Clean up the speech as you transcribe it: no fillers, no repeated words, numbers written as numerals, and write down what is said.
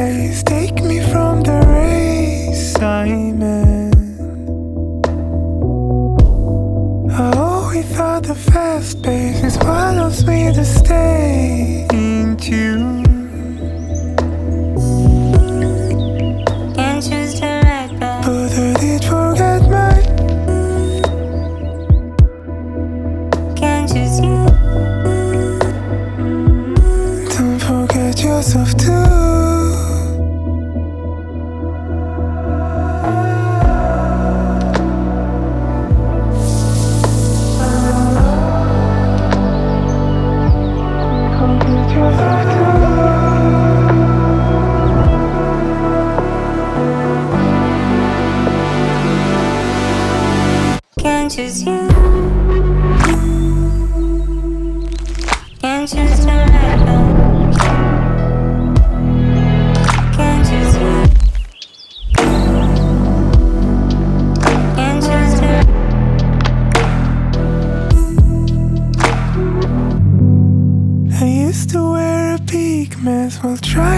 place. Take me from the race I'm in. Oh, we thought the fast pace is what helps me to stay in tune. Can't choose the right path, But I did forget my. can't choose you. Don't forget yourself too. Can't choose you. Can't choose the right path. Can't choose you. Can't choose the. I used to wear a pink mask while trying